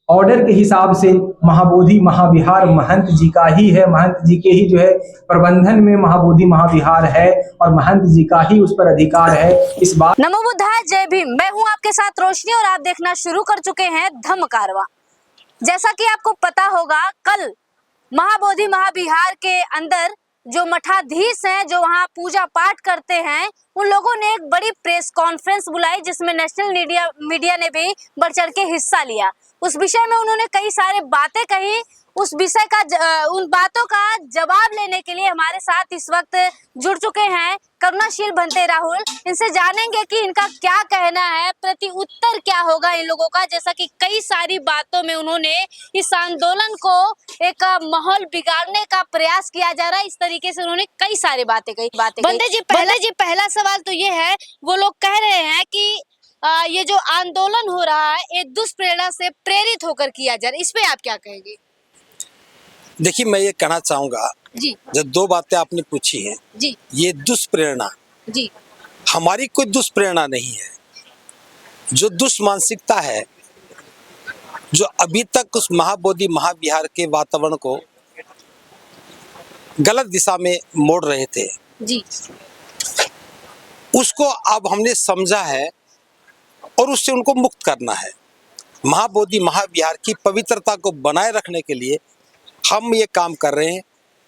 Order के हिसाब से महाबोधि महाविहार महंत जी का ही है, महंत जी के ही जो है प्रबंधन में महाबोधि महाविहार है और महंत जी का ही उस पर अधिकार है। इस बात नमो बुद्धाय, जय भीम। मैं हूं आपके साथ रोशनी और आप देखना शुरू कर चुके हैं धम्म कारवां। जैसा कि आपको पता होगा, कल महाबोधि महाविहार के अंदर जो मठाधीश हैं, जो वहां पूजा पाठ करते हैं, उन लोगों ने एक बड़ी प्रेस कॉन्फ्रेंस बुलाई जिसमें नेशनल मीडिया ने भी बढ़ चढ़ के हिस्सा लिया। उस विषय में उन्होंने कई सारे बातें कही। उस विषय का उन बातों का जवाब लेने के लिए हमारे साथ इस वक्त जुड़ चुके हैं करुणाशील भंते राहुल। इनसे जानेंगे कि इनका क्या कहना है, प्रति उत्तर क्या होगा इन लोगों का। जैसा कि कई सारी बातों में उन्होंने इस आंदोलन को एक माहौल बिगाड़ने का प्रयास किया जा रहा है, इस तरीके से उन्होंने कई सारी बातें कही। बंदे जी, पहला सवाल तो ये है, वो लोग कह रहे हैं कि ये जो आंदोलन हो रहा है ये दुष्प्रेरणा से प्रेरित होकर किया जा रहा है, इस पे आप क्या कहेंगे? देखिए, मैं ये कहना चाहूंगा जी, जो दो बातें आपने पूछी हैं, जी, ये दुष्प्रेरणा, जी, हमारी कोई दुष्प्रेरणा नहीं है। जो दुष्मानसिकता है, जो अभी तक उस महाबोधि महाविहार के वातावरण को गलत दिशा में मोड़ रहे थे, जी, उसको अब हमने समझा है और उससे उनको मुक्त करना है। महाबोधि महाविहार की पवित्रता को बनाए रखने के लिए हम ये काम कर रहे हैं।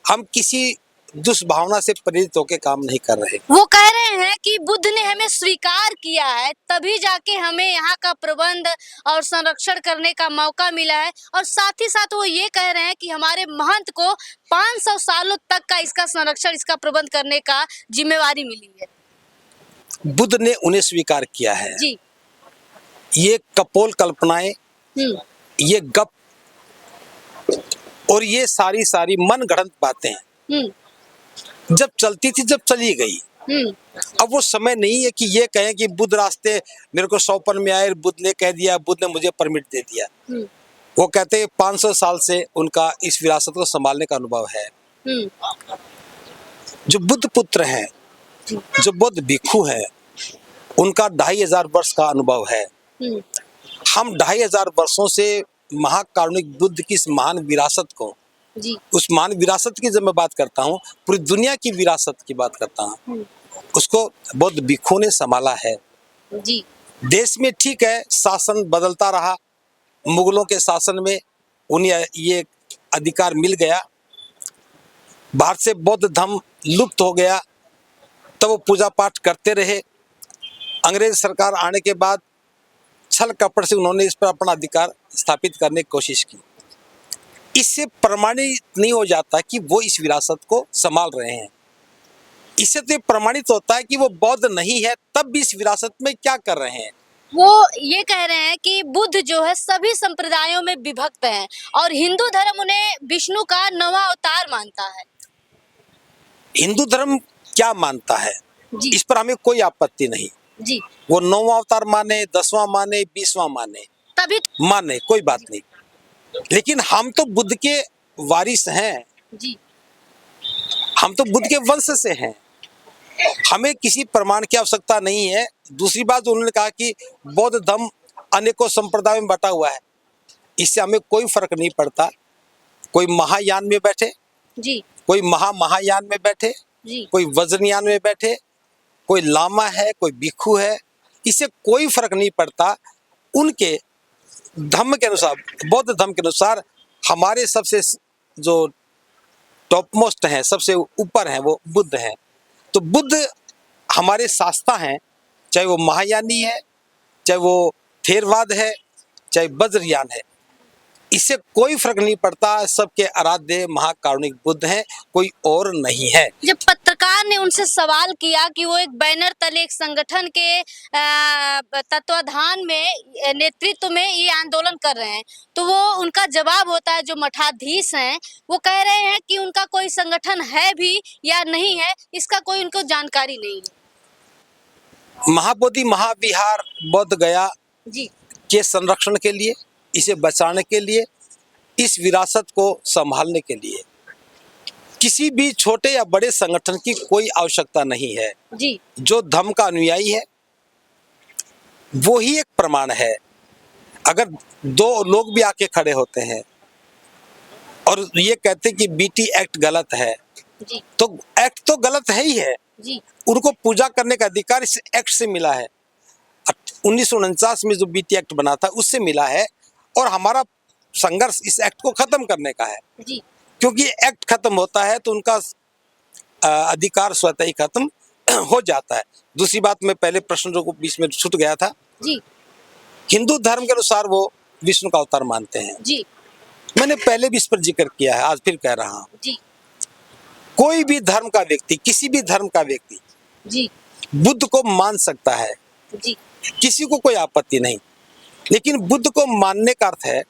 हम किसी दुष्भावना से प्रेरित होकर काम नहीं कर रहे। वो कह रहे हैं कि बुद्ध ने हमें स्वीकार किया है, तभी जाके हमें यहाँ का प्रबंध और संरक्षण करने का मौका मिला है। और साथ ही साथ वो ये कह रहे हैं कि हमारे महंत को 500 सालों तक का इसका संरक्षण, इसका प्रबंध करने का जिम्मेवारी मिली है। बुद्ध ने उन्हें स्वीकार किया है। जी, ये कपोल कल्पनाएं, ये गप और ये सारी मन गढ़ंत बातें जब चलती थी, जब चली गई। अब वो समय नहीं है कि ये कहें कि बुद्ध रास्ते मेरे को सौंपन में आए, बुद्ध ने कह दिया, बुद्ध ने मुझे परमिट दे दिया। वो कहते हैं 500 साल से उनका इस विरासत को संभालने का अनुभव है। जो बुद्ध पुत्र हैं, जो बुद्ध भिक्षु हैं, उनका 2500 वर्ष का अनुभव है। हम 2500 वर्षों से महाकारुणिक बुद्ध की इस महान विरासत को, जी, उस महान विरासत की जब मैं बात करता हूँ, पूरी दुनिया की विरासत की बात करता हूँ, उसको बौद्ध भिक्षुओं ने संभाला है। जी, देश में ठीक है, शासन बदलता रहा, मुगलों के शासन में उन्हें ये अधिकार मिल गया, भारत से बौद्ध धर्म लुप्त हो गया, तब वो पूजा पाठ करते रहे। अंग्रेज सरकार आने के बाद छल कपट से उन्होंने इस पर अपना अधिकार स्थापित करने की कोशिश की। इससे प्रमाणित नहीं हो जाता कि वो इस विरासत को संभाल रहे हैं। इससे तो प्रमाणित होता है कि वो बौद्ध नहीं है, तब भी इस विरासत में क्या कर रहे हैं। वो ये कह रहे हैं कि बुद्ध जो है सभी संप्रदायों में विभक्त है और हिंदू धर्म उन्हें विष्णु का 9वां अवतार मानता है। हिंदू धर्म क्या मानता है, जी, इस पर हमें कोई आपत्ति नहीं। जी, वो 9वां अवतार माने, 10वां माने, 20वां माने, तभी माने, कोई बात नहीं। लेकिन हम तो बुद्ध के वारिस हैं, जी, हम तो बुद्ध के वंश से हैं, हमें किसी प्रमाण की आवश्यकता नहीं है। दूसरी बात, उन्होंने कहा कि बौद्ध धर्म अनेकों संप्रदायों में बटा हुआ है, इससे हमें कोई फर्क नहीं पड़ता। कोई महायान में बैठे, जी, कोई महायान में बैठे, जी, कोई वज्रयान में बैठे, कोई लामा है, कोई भिक्षु है, इससे कोई फर्क नहीं पड़ता। उनके धर्म के अनुसार, बौद्ध धर्म के अनुसार हमारे सबसे जो टॉप मोस्ट हैं, सबसे ऊपर हैं, वो बुद्ध हैं। तो बुद्ध हमारे शास्ता हैं, चाहे वो महायानी है, चाहे वो थेरवाद है, चाहे वज्रयान है, इससे कोई फर्क नहीं पड़ता। सबके आराध्य महाकारुणिक बुद्ध हैं, कोई और नहीं है। जब पत्रकार ने उनसे सवाल किया कि वो एक बैनर तले एक संगठन के तत्वाधान में, नेतृत्व में ये आंदोलन कर रहे हैं, तो वो उनका जवाब होता है, जो मठाधीश हैं वो कह रहे हैं कि उनका कोई संगठन है भी या नहीं है, इसका कोई उनको जानकारी नहीं है। महाबोधि महाविहार बौद्ध गया जी, के संरक्षण के लिए, इसे बचाने के लिए, इस विरासत को संभालने के लिए किसी भी छोटे या बड़े संगठन की कोई आवश्यकता नहीं है। जी, जो धर्म का अनुयायी है वो ही एक प्रमाण है। अगर दो लोग भी आके खड़े होते हैं और ये कहते हैं कि बीटी एक्ट गलत है, जी तो एक्ट तो गलत है ही है। जी उनको पूजा करने का अधिकार इस एक्ट से मिला है। 1949 में जो बीटी एक्ट बना था उससे मिला है, और हमारा संघर्ष इस एक्ट को खत्म करने का है, जी क्योंकि एक्ट खत्म होता है तो उनका अधिकार स्वतः ही खत्म हो जाता है। दूसरी बात, मैं पहले प्रश्न जो बीच में छूट गया था, जी हिंदू धर्म के अनुसार वो विष्णु का अवतार मानते हैं। जी मैंने पहले भी इस पर जिक्र किया है, आज फिर कह रहा हूं। जी कोई भी धर्म का व्यक्ति, किसी भी धर्म का व्यक्ति जी बुद्ध को मान सकता है, जी किसी को कोई आपत्ति नहीं। लेकिन बुद्ध को मानने का अर्थ है,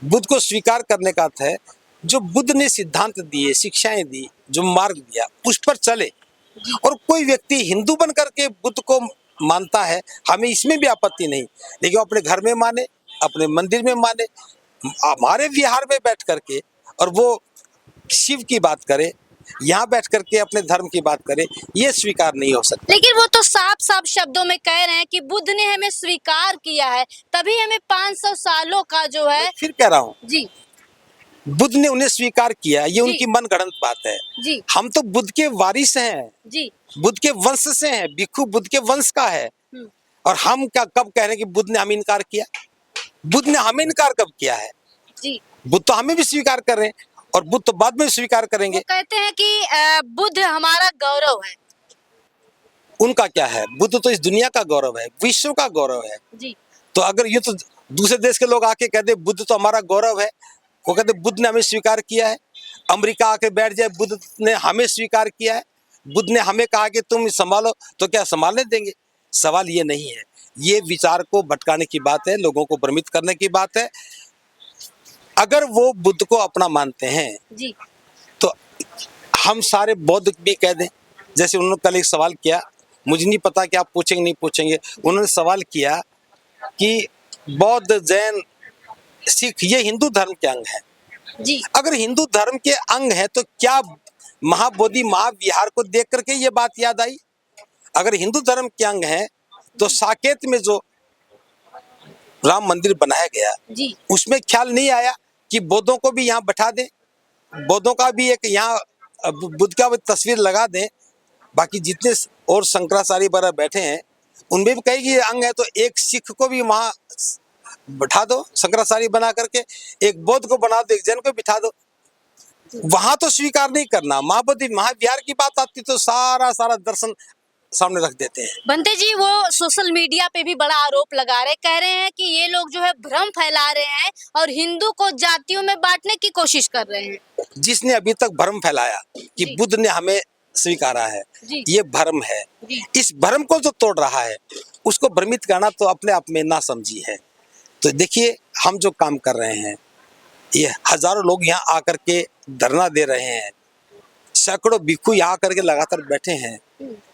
बुद्ध को स्वीकार करने का अर्थ है, जो बुद्ध ने सिद्धांत दिए, शिक्षाएं दी, जो मार्ग दिया उस पर चले। और कोई व्यक्ति हिंदू बन करके बुद्ध को मानता है, हमें इसमें भी आपत्ति नहीं, लेकिन वो अपने घर में माने, अपने मंदिर में माने, हमारे विहार में बैठ करके और वो शिव की बात करे, यहाँ बैठ करके अपने धर्म की बात करे, ये स्वीकार नहीं हो सकता। लेकिन वो तो साफ साफ शब्दों में कह रहे हैं कि बुद्ध ने हमें स्वीकार किया है, तभी हमें 500 सालों का जो है। फिर कह रहा हूँ, जी बुद्ध ने उन्हें स्वीकार किया, ये उनकी मनगढ़ंत बात है। जी हम तो बुद्ध के वारिस हैं, जी बुद्ध के वंश से हैं, भिक्षु बुद्ध के वंश का है। और हम क्या कब कह रहे हैं कि बुद्ध ने हमें इनकार किया? बुद्ध ने हमें इनकार कब किया है? जी बुद्ध तो हमें भी स्वीकार कर रहे हैं, और बुद्ध तो बाद में स्वीकार करेंगे। वो कहते हैं कि बुद्ध हमारा गौरव है। उनका क्या है? बुद्ध तो इस दुनिया का गौरव है, विश्व का गौरव है। जी तो अगर ये तो दूसरे देश के लोग आके कहते बुद्ध तो हमारा गौरव है, वो कहते बुद्ध ने हमें स्वीकार किया है। अमेरिका आके बैठ जाए, बुद्ध ने हमें स्वीकार किया है, बुद्ध ने हमें कहा कि तुम संभालो, तो क्या संभालने देंगे? सवाल ये नहीं है, ये विचार को भटकाने की बात है, लोगों को भ्रमित करने की बात है। अगर वो बुद्ध को अपना मानते हैं जी तो हम सारे बौद्ध भी कह दें। जैसे उन्होंने कल एक सवाल किया, मुझे नहीं पता कि आप पूछेंगे नहीं पूछेंगे, उन्होंने सवाल किया कि बौद्ध, जैन, सिख ये हिंदू धर्म के अंग हैं। जी अगर हिंदू धर्म के अंग है तो क्या महाबोधि महाविहार को देख करके ये बात याद आई? अगर हिंदू धर्म के अंग है तो साकेत में जो राम मंदिर बनाया गया, जी उसमें ख्याल नहीं आया कि बौद्धों को भी यहाँ बैठा दें, बौद्धों का भी एक यहाँ बुद्ध का भी तस्वीर लगा दें। बाकी जितने और शंकराचार्य वगैरह बैठे हैं उनमें भी कहेगी ये अंग है, तो एक सिख को भी वहाँ बैठा दो शंकराचार्य बना करके, एक बौद्ध को बना दो, एक जैन को बिठा दो। वहां तो स्वीकार नहीं करना। महाबोधि महाविहार की बात आती तो सारा दर्शन सामने रख देते हैं। बंते जी, वो सोशल मीडिया पे भी बड़ा आरोप लगा रहे, कह रहे हैं कि ये लोग जो है भ्रम फैला रहे हैं और हिंदू को जातियों में बांटने की कोशिश कर रहे हैं। जिसने अभी तक भ्रम फैलाया कि जी। बुद्ध ने हमें स्वीकारा है, जी। ये भ्रम है। जी। इस भ्रम को जो तोड़ रहा है उसको भ्रमित करना तो अपने आप में ना समझी है। तो देखिए, हम जो काम कर रहे हैं, ये हजारों लोग यहाँ आकर के धरना दे रहे हैं, सैकड़ों भिक्षु यहाँ आकर के लगातार बैठे हैं,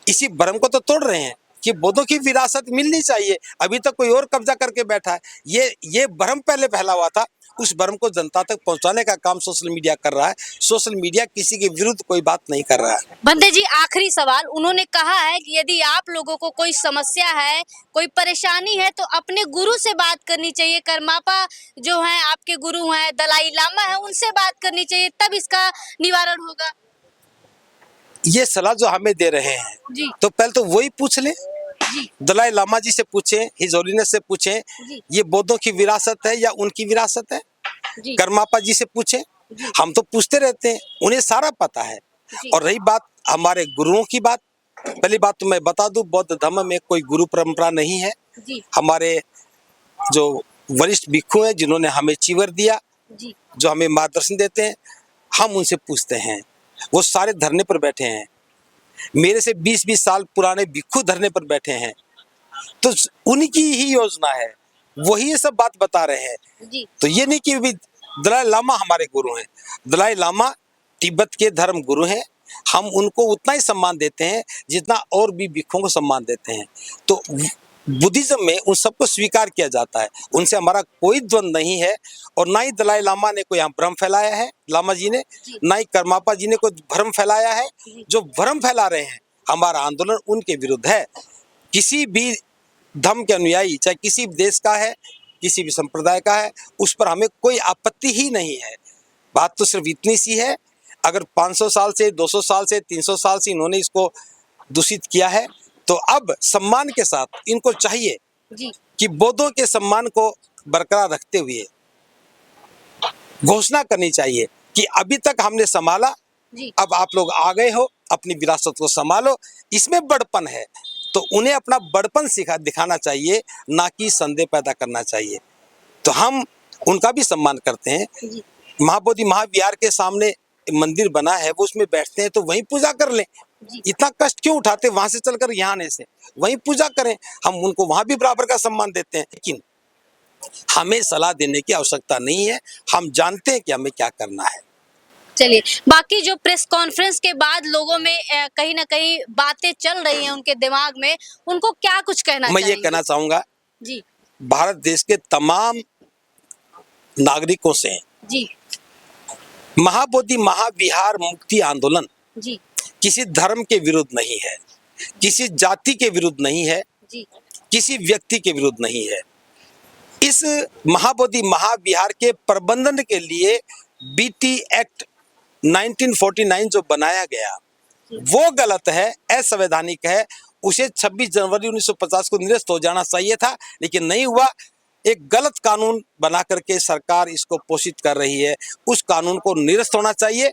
इसी भ्रम को तो तोड़ रहे हैं कि बौद्धों की विरासत मिलनी चाहिए। अभी तक कोई और कब्जा करके बैठा है। ये भ्रम पहले फैला हुआ था, उस भ्रम को जनता तक पहुंचाने का काम सोशल मीडिया कर रहा है। सोशल मीडिया किसी के विरुद्ध कोई बात नहीं कर रहा है। बंते जी, आखिरी सवाल, उन्होंने कहा है कि यदि आप लोगों को कोई समस्या है, कोई परेशानी है, तो अपने गुरु से बात करनी चाहिए। करमापा जो है आपके गुरु हैं, दलाई लामा है, उनसे बात करनी चाहिए, तब इसका निवारण होगा। ये सलाह जो हमें दे रहे हैं, जी। तो पहले तो वही पूछ लें, जी। दलाई लामा जी से पूछें, हिज होलीनेस से पूछें, जी। ये बौद्धों की विरासत है या उनकी विरासत है। जी। करमापा जी से पूछें, हम तो पूछते रहते हैं, उन्हें सारा पता है। और रही बात हमारे गुरुओं की बात, पहली बात तो मैं बता दूं, बौद्ध धर्म में कोई गुरु परंपरा नहीं है। जी। हमारे जो वरिष्ठ भिक्षु हैं, जिन्होंने हमें चीवर दिया, जी। जो हमें मार्गदर्शन देते हैं, हम उनसे पूछते हैं। वो सारे धरने पर बैठे हैं, मेरे से 20-20 साल पुराने भिक्षु धरने पर बैठे हैं, तो उनकी ही योजना है, वही ये सब बात बता रहे हैं। जी। तो ये नहीं कि भी दलाई लामा हमारे गुरु हैं। दलाई लामा तिब्बत के धर्म गुरु हैं, हम उनको उतना ही सम्मान देते हैं जितना और भी भिक्षुओं को सम्मान देते हैं। तो बुद्धिज्म में उन सबको स्वीकार किया जाता है, उनसे हमारा कोई द्वंद नहीं है। और ना ही दलाई लामा ने कोई यहाँ भ्रम फैलाया है, लामा जी ने, ना ही करमापा जी ने कोई भ्रम फैलाया है। जो भ्रम फैला रहे हैं, हमारा आंदोलन उनके विरुद्ध है। किसी भी धर्म के अनुयायी, चाहे किसी देश का है, किसी भी संप्रदाय का है, उस पर हमें कोई आपत्ति ही नहीं है। बात तो सिर्फ इतनी सी है, अगर 500 साल से, 200 साल से, 300 साल से इन्होंने इसको दूषित किया है, तो अब सम्मान के साथ इनको चाहिए जी कि बौद्धों के सम्मान को बरकरार रखते हुए घोषणा करनी चाहिए कि अभी तक हमने संभाला, जी अब आप लोग आ गए हो, अपनी विरासत को संभालो। इसमें बड़पन है तो उन्हें अपना बड़पन दिखाना चाहिए, ना कि संदेह पैदा करना चाहिए। तो हम उनका भी सम्मान करते हैं। जी महाबोधि महाविहार के सामने मंदिर बना है, वो उसमें बैठते हैं तो वहीं पूजा कर लें। जी इतना कष्ट क्यों उठाते वहां से चलकर यहाँ आने से, वहीं पूजा करें। हम उनको वहां भी बराबर का सम्मान देते हैं, लेकिन हमें सलाह देने की आवश्यकता नहीं है। हम जानते हैं कि हमें क्या करना है। चलिए, बाकी जो प्रेस कॉन्फ्रेंस के बाद लोगों में कहीं ना कहीं बातें चल रही हैं उनके दिमाग में, उनको क्या कुछ कहना मैं ये चाहेंगे? कहना चाहूंगा, जी भारत देश के तमाम नागरिकों से जी महाबोधि महाविहार मुक्ति आंदोलन जी किसी धर्म के विरुद्ध नहीं है, किसी जाति के विरुद्ध नहीं है, जी किसी व्यक्ति के विरुद्ध नहीं है। इस महाबोधि महाविहार के प्रबंधन के लिए बीटी एक्ट 1949 जो बनाया गया वो गलत है, असंवैधानिक है। उसे 26 जनवरी 1950 को निरस्त हो जाना चाहिए था, लेकिन नहीं हुआ। एक गलत कानून बना करके सरकार इसको पोषित कर रही है। उस कानून को निरस्त होना चाहिए।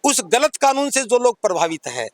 उस गलत कानून से जो लोग प्रभावित है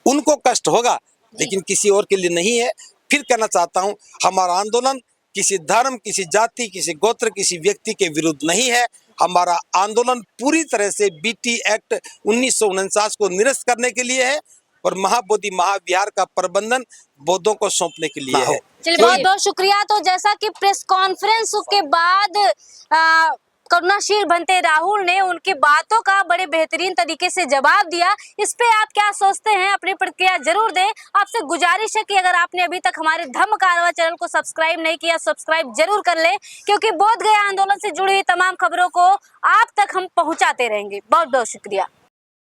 उनको कष्ट होगा, लेकिन किसी और के लिए नहीं है। फिर कहना चाहता हूं, हमारा आंदोलन किसी धर्म, किसी जाति, किसी गोत्र, किसी व्यक्ति के विरुद्ध नहीं है। हमारा आंदोलन पूरी तरह से बीटी एक्ट 1949 को निरस्त करने के लिए है और महाबोधि महाविहार का प्रबंधन बौद्धों को सौंपने के लिए है। चलिए, बहुत बहुत शुक्रिया। तो जैसा कि प्रेस कॉन्फ्रेंस के बाद करुणाशील भंते राहुल ने उनकी बातों का बड़े बेहतरीन तरीके से जवाब दिया। इस पे आप क्या सोचते हैं, अपनी प्रतिक्रिया जरूर दें। आपसे गुजारिश है कि अगर आपने अभी तक हमारे धम्म कारवां चैनल को सब्सक्राइब नहीं किया, सब्सक्राइब जरूर कर लें, क्योंकि बोध गया आंदोलन से जुड़ी हुई तमाम खबरों को आप तक हम पहुंचाते रहेंगे। बहुत बहुत शुक्रिया।